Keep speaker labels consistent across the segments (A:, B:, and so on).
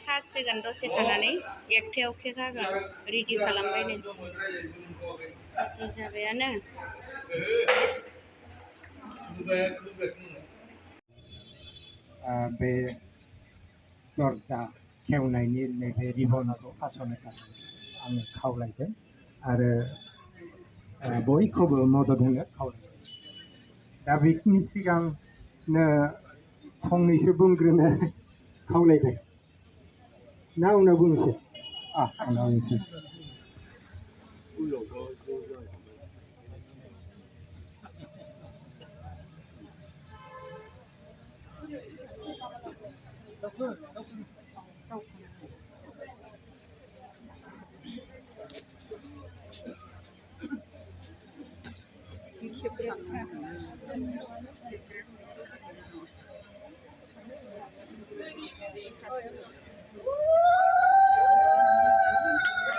A: हासिगोन दसे थानानै एकथायाव केक हागोन रेडि खालामबाय नै रेडि जाबायानो
B: बे दरजा खेवनायनि नैबे रिबनखौ हास'नो थाखाय आङो खावलायदों आरो बयखौबो मदद होनो खावलायदों दा बेखिनि सिगांनो फंनैसो बुंग्रोनो खावलायदों ना उनाव बुंनोसै उनाव बुंनोसै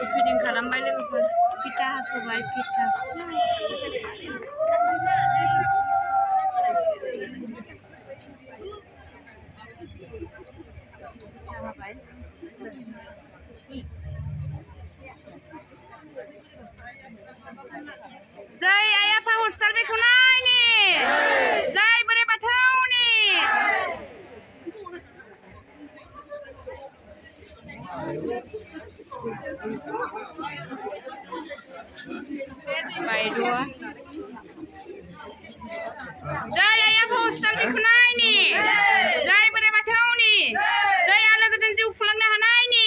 A: ओपेनिं खालामबाय लोगोफोर फिथा हास'बाय फिथा जय आइ आफा हस्टेल बेखौ नायनि जय बोराइ बाथौनि बायद'आ जय आइ आफा हस्टेल बेखौ नायनि जय बोराइ बाथौनि जय आलो गोजोन जिउ खुंलांनो हानायनि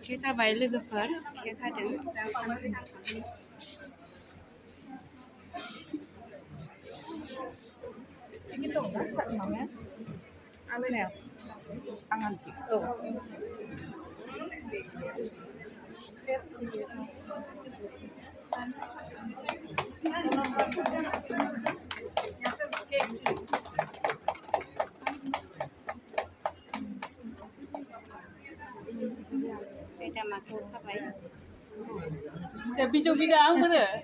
A: केक हाबाय लोगोफोर केक हादों
C: 상한식. 야, 비조 비가 안 그래?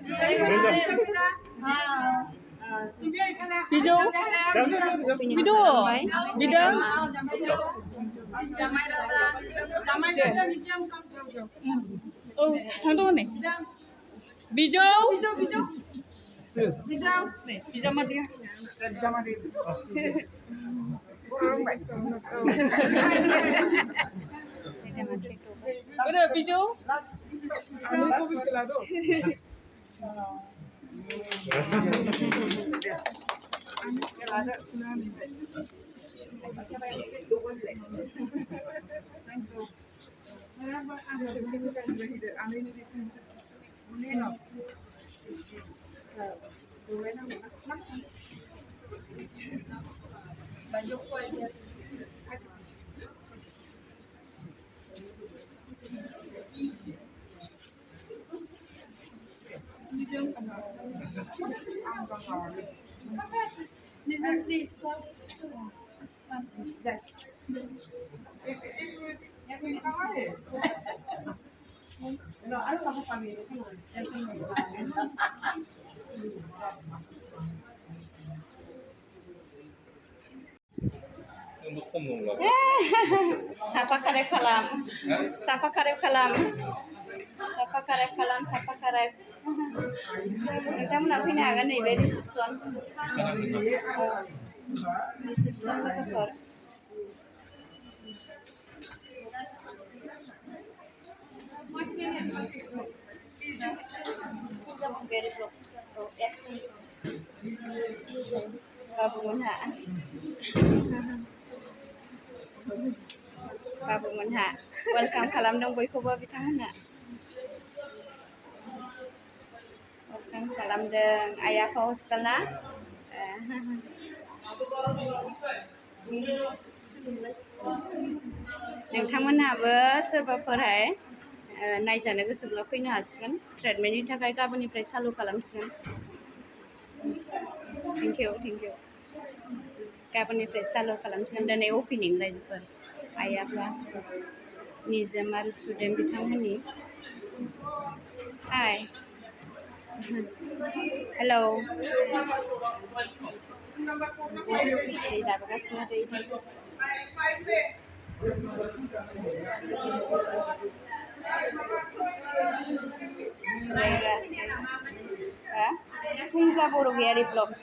C: 비조? 비도? 비다? 당동네. 비조? 비조 마디야. 그래 비조?
A: Sapa karep kalam. Sapa karep kalam. Sapa karep kalam. Sapa karep. नोंथांमोना फैनो हागोन नैबे रिसेपसन लोगोफोर बाबुमोनहा वेलकाम खालामदों बयखौबो बिथांमोनहा वेलकाम खालामदों आइ आफा हस्टेलना नोंथांमोनहाबो सोरबाफोरहाय नायजानो गोसोब्ला फैनो हासिगोन ट्रिटमेन्टनि थाखाय गाबोननिफ्राय चालु खालामसिगोन थेंक इउ गाबोननिफ्राय चालु खालामसिगोन दिनै अपेनिं रायजोफोर आइ आफा निजोम आरो सुदेम बिथांमोननि हाय हेलौ दै दाबगासिनो दै फुंजा बरगयारि ब्लग्स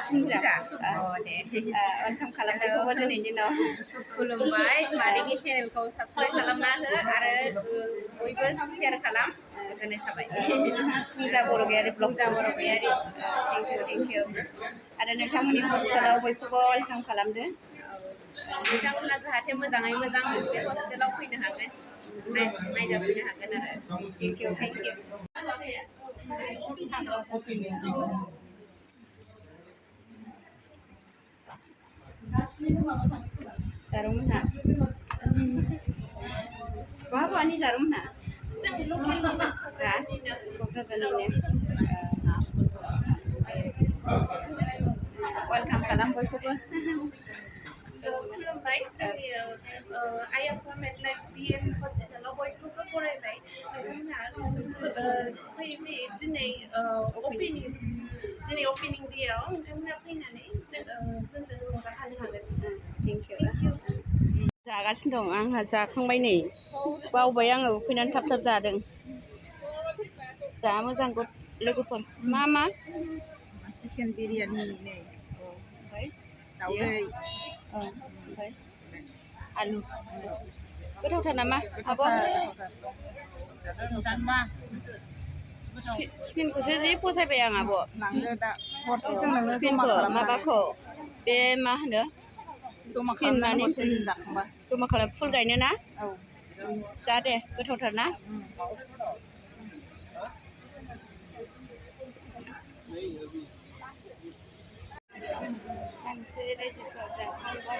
A: फुंजा दे वेलकाम खालामनायखौबो दिनैनि दिनाव
D: खुलुमबाय मादैनि चेनेलखौ साबस्क्राइब खालामना हो आरो बयबो शेयार खालाम गोजोननाय थाबाय
A: फुंजा बरगयारि ब्लग्स थेंक इउ आरो नोंथांमोननि हस्टेलाव बयखौबो वेलकाम खालामदो
D: नोंथांमोना जाहाथे मोजाङै मोजां बे हस्टेलाव फैनो हागोन नायजाफैनो हागोन आरो
A: थेंक इउ जारुमोनहा बहानि जारुमोनहा क'क्राझारनिनो वेलकाम खालाम बयखौबो
E: खुलुमबाय जोंनि आइ आफा मेटलाइफ बिएन हस्पिटालाव बयखौबो बरायबाय नोंथांमोनहा फैयै फैयै दिनै अपेनिं डेआव नोंथांमोनहा फैनानै जोंजों रंजाफानो हागोन
A: थेंक इउ जागासिनो दं आंहा जाखांबाय नै बावबाय आङो उखैनानै थाब जादों जा मोजां लोगोफोर मा
C: चिकेन बिरियानि नै
A: ओमफ्राय
C: दाउदै
A: ओमफ्राय आलु गोथावथार नामा आब' चिकेनखौसो जि फसायबाय आं आब'
C: लांदो दा हरसेजों नोङो जमा
A: चिकेनखौ
C: खालामनानै
A: माबाखौ बे मा होनो
C: जमा खालामनानै हरसेजों जाखांबा
A: जमा खालाम फुल गायनो ना
C: औ
A: जा दे गोथावथार ना मानसि रायजोफोर जाखांबाय